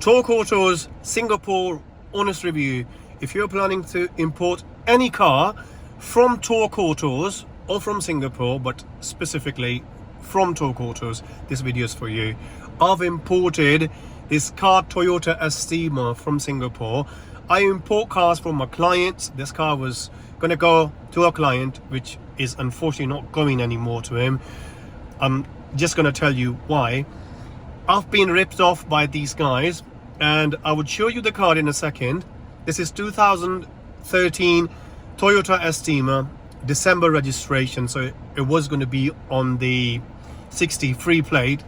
Talk Auto's Singapore honest review. If you're planning to import any car from Talk Autos or from Singapore, but specifically from Talk Autos, this video is for you. I've imported this car, Toyota Estima, from Singapore. I import cars from my clients. This car was going to go to a client, which is unfortunately not going anymore to him. I'm just going to tell you why. I've been ripped off by these guys, and I would show you the car in a second. This is 2013 Toyota Estima, December registration, so it was going to be on the 60 free plate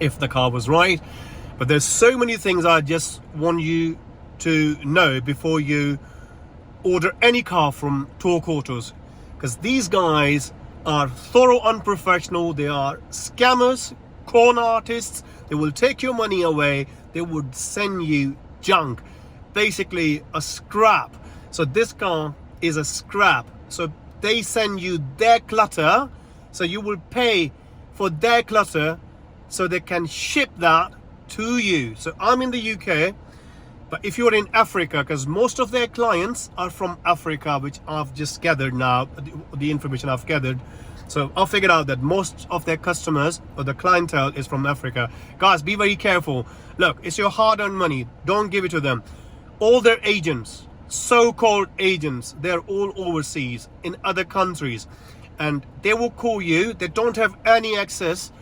if the car was right. But there's so many things I just want you to know before you order any car from Talk Autos, because these guys are thorough unprofessional. They are scammers, con artists. They will take your money away. They would send you junk, basically a scrap. So this car is a scrap. So they send you their clutter, so you will pay for their clutter so they can ship that to you. So I'm in the UK, but if you're in Africa, because most of their clients are from Africa, which I've just gathered now, the information I've gathered. So I've figured out that most of their customers or the clientele is from Africa. Guys, be very careful. Look, it's your hard-earned money. Don't give it to them. All their agents, so-called agents, they're all overseas in other countries, and they will call you. They don't have any access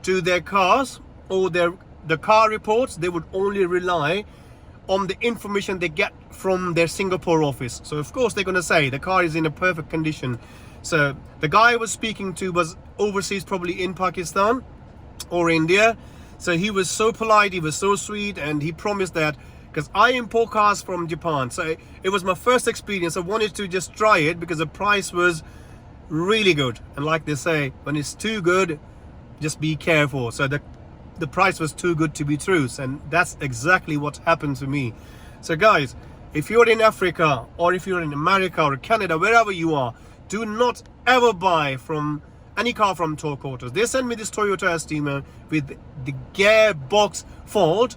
to their cars or the car reports. They would only rely on the information they get from their Singapore office. So of course they're going to say the car is in a perfect condition. So the guy I was speaking to was overseas, probably in Pakistan or India. So he was so polite, he was so sweet, and he promised that, because I import cars from Japan, so it was my first experience. I wanted to just try it because the price was really good. And like they say, when it's too good, just be careful. So the price was too good to be true, and that's exactly what happened to me. So guys, if you're in Africa or if you're in America or Canada, wherever you are, do not ever buy from any car from Talk Autos. They sent me this Toyota Estima with the gearbox fault.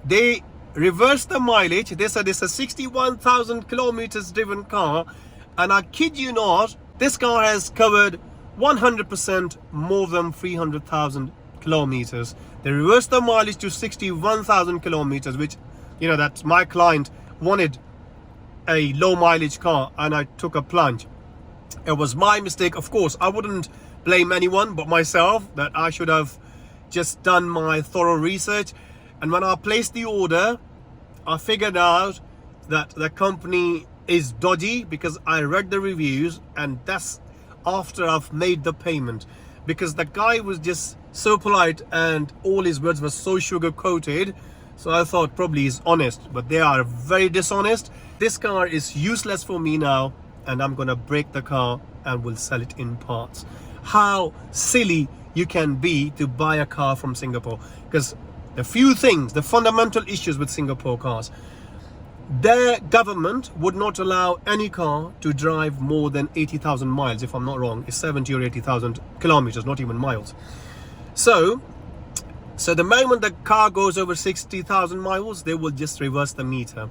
They reversed the mileage. They said it's a 61,000 kilometers driven car, and I kid you not, this car has covered 100% more than 300,000 kilometers. They reversed the mileage to 61,000 kilometers, which, you know, that my client wanted a low mileage car, and I took a plunge. It was my mistake. Of course, I wouldn't blame anyone but myself, that I should have just done my thorough research. And when I placed the order, I figured out that the company is dodgy, because I read the reviews, and that's after I've made the payment, because the guy was just so polite and all his words were so sugar coated. So I thought probably he's honest, but they are very dishonest. This car is useless for me now, and I'm gonna break the car and will sell it in parts. How silly you can be to buy a car from Singapore. Because the few things, the fundamental issues with Singapore cars, their government would not allow any car to drive more than 80,000 miles. If I'm not wrong, it's 70 or 80,000 kilometers, not even miles. So the moment the car goes over 60,000 miles, they will just reverse the meter.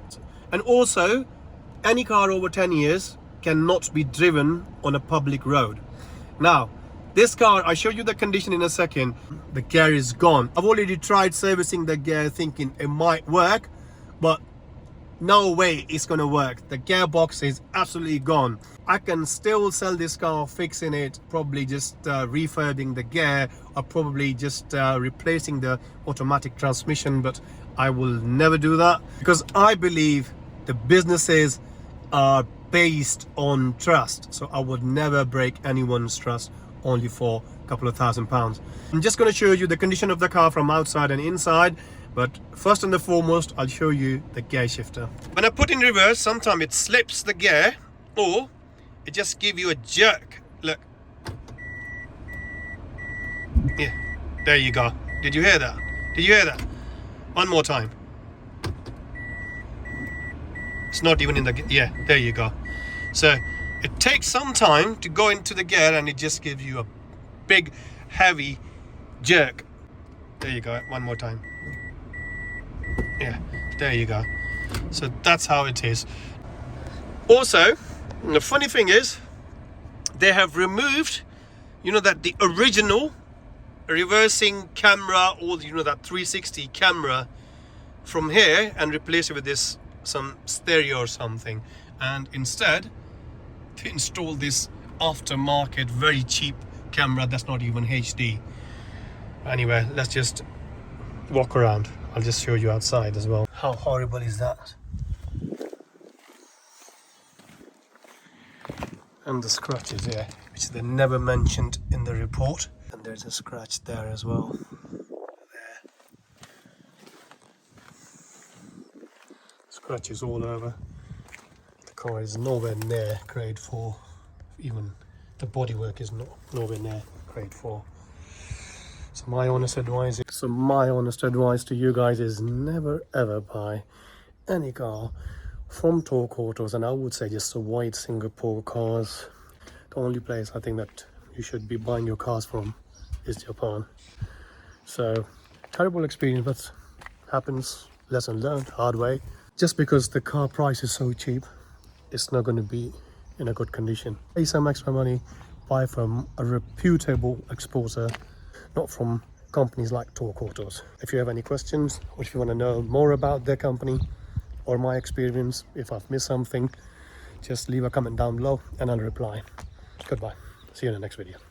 And also, any car over 10 years cannot be driven on a public road. Now, this car, I'll show you the condition in a second. The gear is gone. I've already tried servicing the gear thinking it might work, but no way it's gonna work. The gearbox is absolutely gone. I can still sell this car, fixing it, probably just refurbing the gear, or probably just replacing the automatic transmission, but I will never do that, because I believe the businesses are based on trust. So I would never break anyone's trust only for a couple of £1,000. I'm just going to show you the condition of the car from outside and inside, but first and foremost, I'll show you the gear shifter. When I put in reverse, sometimes it slips the gear, or it just gives you a jerk. Look. Yeah, there you go. Did you hear that? Did you hear that? One more time. It's not even in the gear. Yeah, there you go. So it takes some time to go into the gear, and it just gives you a big heavy jerk. There you go, one more time. Yeah, there you go. So that's how it is. Also, the funny thing is, they have removed, that the original reversing camera, or that 360 camera from here, and replace it with this some stereo or something, and instead they install this aftermarket very cheap camera that's not even HD. Anyway, let's just walk around. I'll just show you outside as well. How horrible is that? And the scratches here, which they never mentioned in the report. And there's a scratch there as well. There. Scratches all over. The car is nowhere near grade 4. Even the bodywork is nowhere near grade 4. So my honest advice to you guys is never ever buy any car from Torque Autos, and I would say just avoid Singapore cars. The only place I think that you should be buying your cars from is Japan. So terrible experience, but happens. Lesson learned, hard way. Just because the car price is so cheap, it's not going to be in a good condition. Pay some extra money, buy from a reputable exporter, not from companies like Torque Autos. If you have any questions, or if you want to know more about their company or my experience, if I've missed something, just leave a comment down below and I'll reply. Goodbye. See you in the next video.